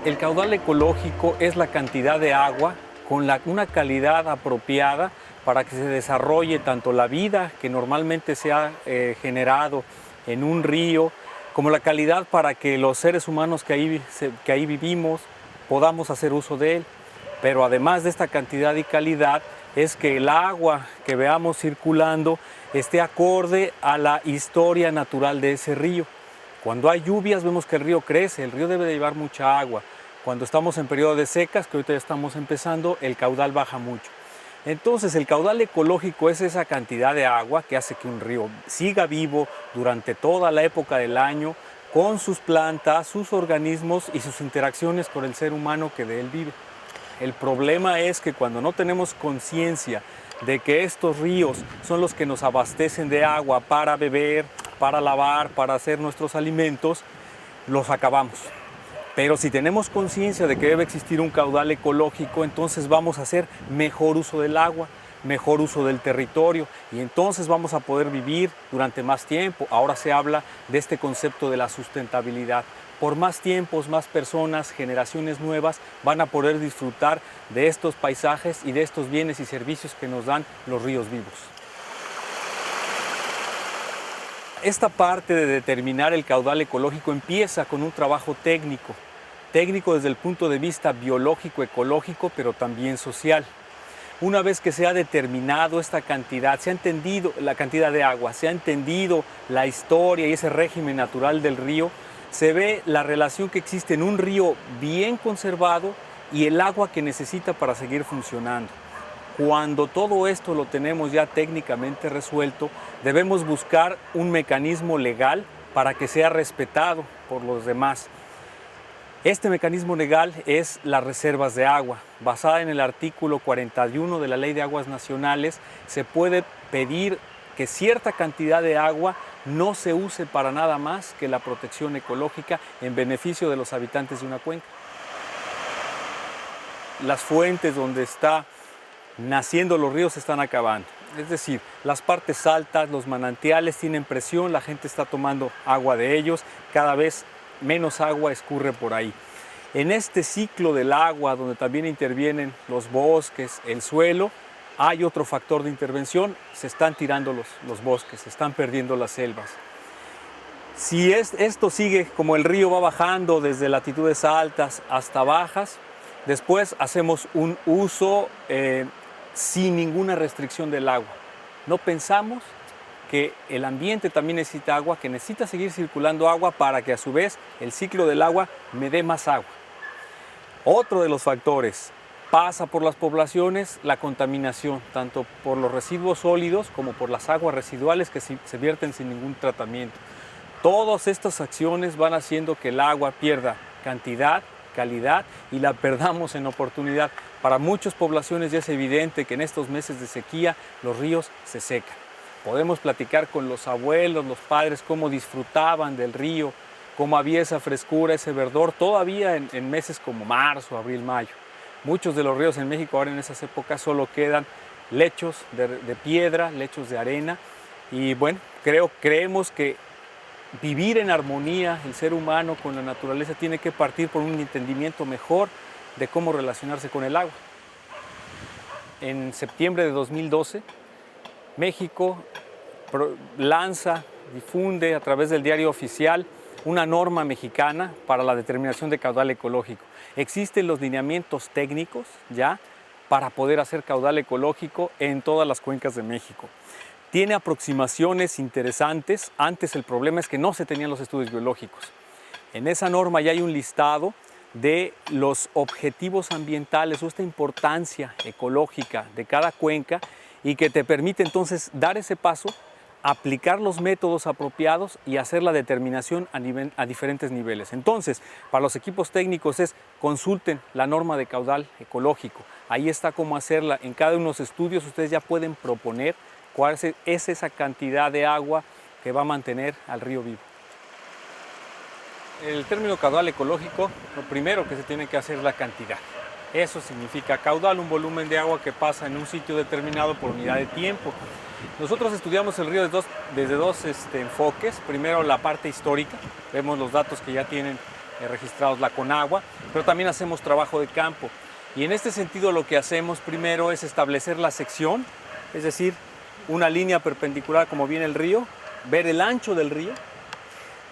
El caudal ecológico es la cantidad de agua con una calidad apropiada para que se desarrolle tanto la vida que normalmente se ha generado en un río, como la calidad para que los seres humanos que ahí vivimos podamos hacer uso de él. Pero además de esta cantidad y calidad, es que el agua que veamos circulando esté acorde a la historia natural de ese río. Cuando hay lluvias vemos que el río crece, el río debe de llevar mucha agua. Cuando estamos en periodo de secas, que ahorita ya estamos empezando, el caudal baja mucho. Entonces el caudal ecológico es esa cantidad de agua que hace que un río siga vivo durante toda la época del año, con sus plantas, sus organismos y sus interacciones con el ser humano que de él vive. El problema es que cuando no tenemos conciencia de que estos ríos son los que nos abastecen de agua para beber, para lavar, para hacer nuestros alimentos, los acabamos. Pero si tenemos conciencia de que debe existir un caudal ecológico, entonces vamos a hacer mejor uso del agua, mejor uso del territorio y entonces vamos a poder vivir durante más tiempo. Ahora se habla de este concepto de la sustentabilidad. Por más tiempos, más personas, generaciones nuevas van a poder disfrutar de estos paisajes y de estos bienes y servicios que nos dan los ríos vivos. Esta parte de determinar el caudal ecológico empieza con un trabajo técnico desde el punto de vista biológico, ecológico, pero también social. Una vez que se ha determinado esta cantidad, se ha entendido la cantidad de agua, se ha entendido la historia y ese régimen natural del río, se ve la relación que existe en un río bien conservado y el agua que necesita para seguir funcionando. Cuando todo esto lo tenemos ya técnicamente resuelto, debemos buscar un mecanismo legal para que sea respetado por los demás. Este mecanismo legal es las reservas de agua. Basada en el artículo 41 de la Ley de Aguas Nacionales, se puede pedir que cierta cantidad de agua no se use para nada más que la protección ecológica en beneficio de los habitantes de una cuenca. Las fuentes donde está naciendo los ríos se están acabando. Es decir, las partes altas, los manantiales tienen presión, la gente está tomando agua de ellos, cada vez menos agua escurre por ahí. En este ciclo del agua, donde también intervienen los bosques, el suelo, hay otro factor de intervención, se están tirando los bosques, se están perdiendo las selvas. Si esto sigue como el río va bajando desde latitudes altas hasta bajas, después hacemos un uso sin ninguna restricción del agua. No pensamos que el ambiente también necesita agua, que necesita seguir circulando agua para que a su vez el ciclo del agua me dé más agua. Otro de los factores, pasa por las poblaciones la contaminación, tanto por los residuos sólidos como por las aguas residuales que se vierten sin ningún tratamiento. Todas estas acciones van haciendo que el agua pierda cantidad, calidad y la perdamos en oportunidad. Para muchas poblaciones ya es evidente que en estos meses de sequía los ríos se secan. Podemos platicar con los abuelos, los padres, cómo disfrutaban del río, cómo había esa frescura, ese verdor, todavía en meses como marzo, abril, mayo. Muchos de los ríos en México ahora en esas épocas solo quedan lechos de piedra, lechos de arena. Y bueno, creemos que vivir en armonía el ser humano con la naturaleza tiene que partir por un entendimiento mejor de cómo relacionarse con el agua. En septiembre de 2012, México difunde a través del Diario Oficial una norma mexicana para la determinación de caudal ecológico. Existen los lineamientos técnicos ya para poder hacer caudal ecológico en todas las cuencas de México. Tiene aproximaciones interesantes. Antes el problema es que no se tenían los estudios biológicos. En esa norma ya hay un listado de los objetivos ambientales o esta importancia ecológica de cada cuenca y que te permite entonces dar ese paso, aplicar los métodos apropiados y hacer la determinación a diferentes niveles. Entonces, para los equipos técnicos consulten la norma de caudal ecológico. Ahí está cómo hacerla. En cada uno de los estudios ustedes ya pueden proponer cuál es esa cantidad de agua que va a mantener al río vivo. El término caudal ecológico, lo primero que se tiene que hacer es la cantidad. Eso significa caudal, un volumen de agua que pasa en un sitio determinado por unidad de tiempo. Nosotros estudiamos el río desde dos enfoques. Primero la parte histórica, vemos los datos que ya tienen registrados la Conagua, pero también hacemos trabajo de campo. Y en este sentido lo que hacemos primero es establecer la sección, es decir, una línea perpendicular como viene el río, ver el ancho del río.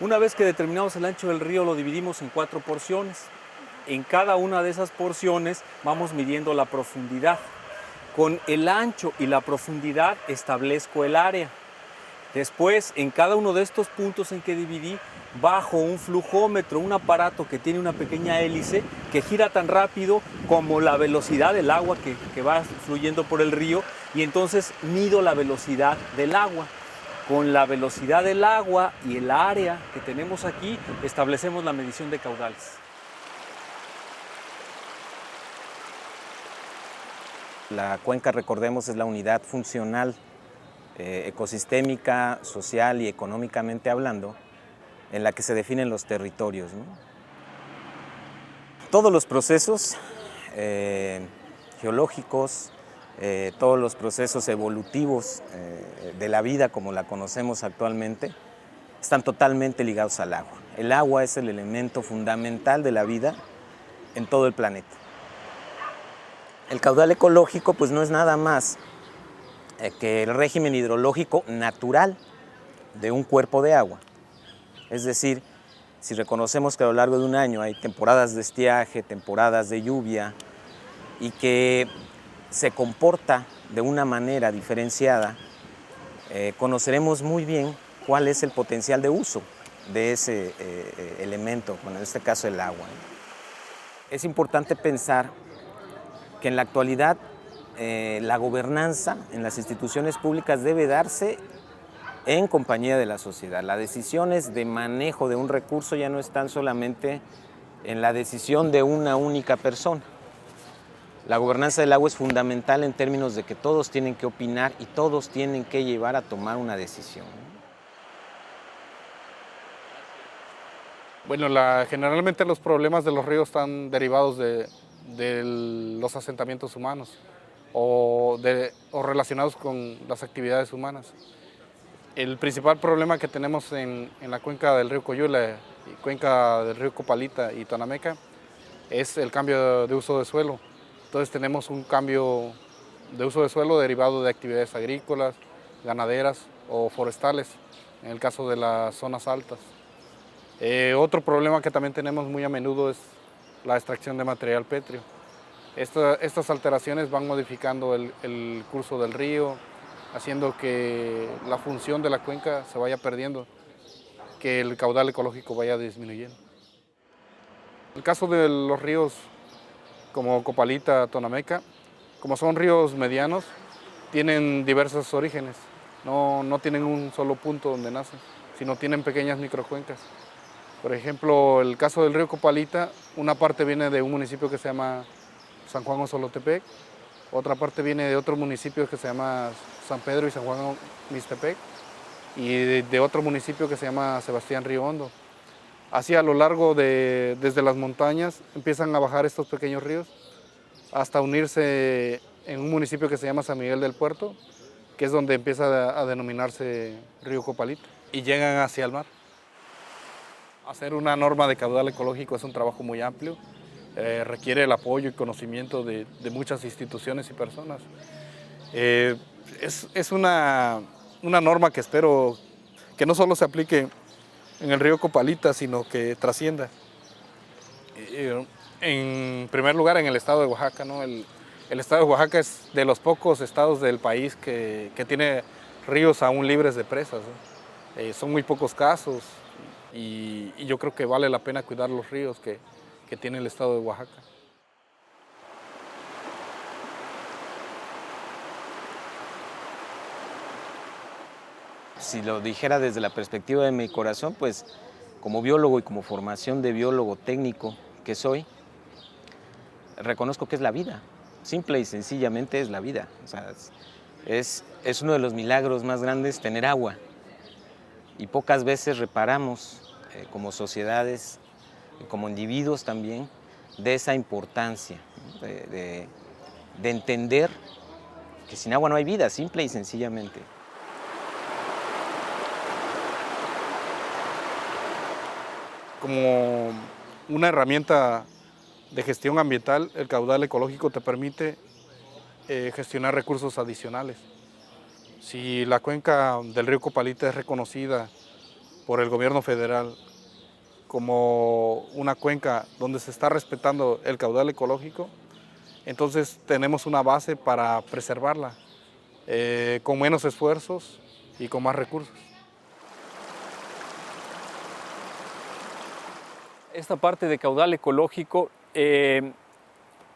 Una vez que determinamos el ancho del río, lo dividimos en 4 porciones. En cada una de esas porciones vamos midiendo la profundidad. Con el ancho y la profundidad establezco el área. Después, en cada uno de estos puntos en que dividí, bajo un flujómetro, un aparato que tiene una pequeña hélice que gira tan rápido como la velocidad del agua que va fluyendo por el río, y entonces mido la velocidad del agua. Con la velocidad del agua y el área que tenemos aquí, establecemos la medición de caudales. La cuenca, recordemos, es la unidad funcional ecosistémica, social y económicamente hablando, en la que se definen los territorios, ¿no? Todos los procesos geológicos, todos los procesos evolutivos de la vida como la conocemos actualmente, están totalmente ligados al agua. El agua es el elemento fundamental de la vida en todo el planeta. El caudal ecológico pues no es nada más que el régimen hidrológico natural de un cuerpo de agua. Es decir, si reconocemos que a lo largo de un año hay temporadas de estiaje, temporadas de lluvia, y que se comporta de una manera diferenciada, conoceremos muy bien cuál es el potencial de uso de ese elemento, bueno, en este caso el agua. Es importante pensar que en la actualidad la gobernanza en las instituciones públicas debe darse en compañía de la sociedad. Las decisiones de manejo de un recurso ya no están solamente en la decisión de una única persona. La gobernanza del agua es fundamental en términos de que todos tienen que opinar y todos tienen que llevar a tomar una decisión. Bueno, generalmente los problemas de los ríos están derivados de los asentamientos humanos o relacionados con las actividades humanas. El principal problema que tenemos en la cuenca del río Coyula, y cuenca del río Copalita y Tonameca es el cambio de uso de suelo. Entonces tenemos un cambio de uso de suelo derivado de actividades agrícolas, ganaderas o forestales, en el caso de las zonas altas. Otro problema que también tenemos muy a menudo es la extracción de material pétreo. Estas alteraciones van modificando el curso del río, haciendo que la función de la cuenca se vaya perdiendo, que el caudal ecológico vaya disminuyendo. En el caso de los ríos como Copalita, Tonameca, como son ríos medianos, tienen diversos orígenes, no tienen un solo punto donde nacen, sino tienen pequeñas microcuencas. Por ejemplo, el caso del río Copalita, una parte viene de un municipio que se llama San Juan Osolotepec, otra parte viene de otro municipio que se llama San Pedro y San Juan Mixtepec, y de otro municipio que se llama Sebastián Río Hondo. Así a lo largo desde las montañas empiezan a bajar estos pequeños ríos hasta unirse en un municipio que se llama San Miguel del Puerto, que es donde empieza a denominarse río Copalita, y llegan hacia el mar. Hacer una norma de caudal ecológico es un trabajo muy amplio, requiere el apoyo y conocimiento de muchas instituciones y personas. Es una norma que espero que no solo se aplique en el río Copalita, sino que trascienda. En primer lugar, en el estado de Oaxaca, ¿no? El estado de Oaxaca es de los pocos estados del país que tiene ríos aún libres de presas, ¿no? Son muy pocos casos y yo creo que vale la pena cuidar los ríos que tiene el estado de Oaxaca. Si lo dijera desde la perspectiva de mi corazón, pues como biólogo y como formación de biólogo técnico que soy, reconozco que es la vida, simple y sencillamente es la vida. O sea, es uno de los milagros más grandes tener agua y pocas veces reparamos como sociedades, como individuos también, de esa importancia, ¿no? de entender que sin agua no hay vida, simple y sencillamente. Como una herramienta de gestión ambiental, el caudal ecológico te permite gestionar recursos adicionales. Si la cuenca del río Copalita es reconocida por el gobierno federal como una cuenca donde se está respetando el caudal ecológico, entonces tenemos una base para preservarla con menos esfuerzos y con más recursos. Esta parte de caudal ecológico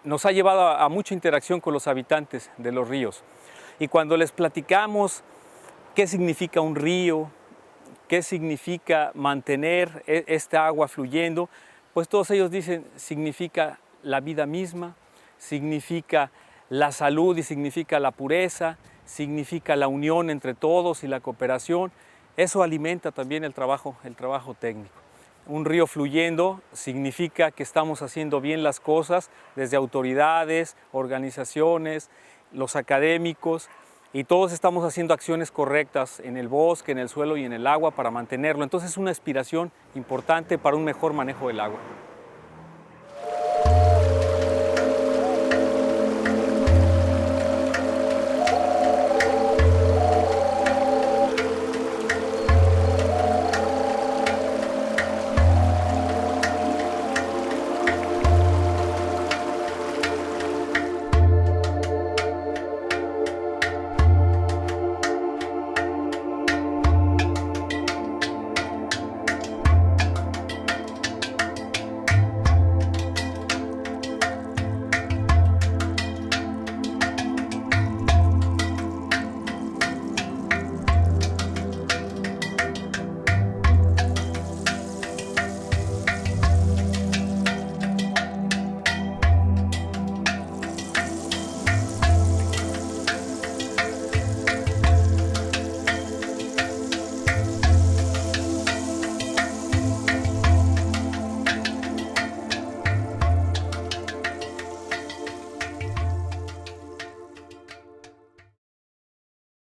nos ha llevado a mucha interacción con los habitantes de los ríos. Y cuando les platicamos qué significa un río, qué significa mantener esta agua fluyendo, pues todos ellos dicen, significa la vida misma, significa la salud y significa la pureza, significa la unión entre todos y la cooperación. Eso alimenta también el trabajo técnico. Un río fluyendo significa que estamos haciendo bien las cosas desde autoridades, organizaciones, los académicos, y todos estamos haciendo acciones correctas en el bosque, en el suelo y en el agua para mantenerlo. Entonces es una inspiración importante para un mejor manejo del agua.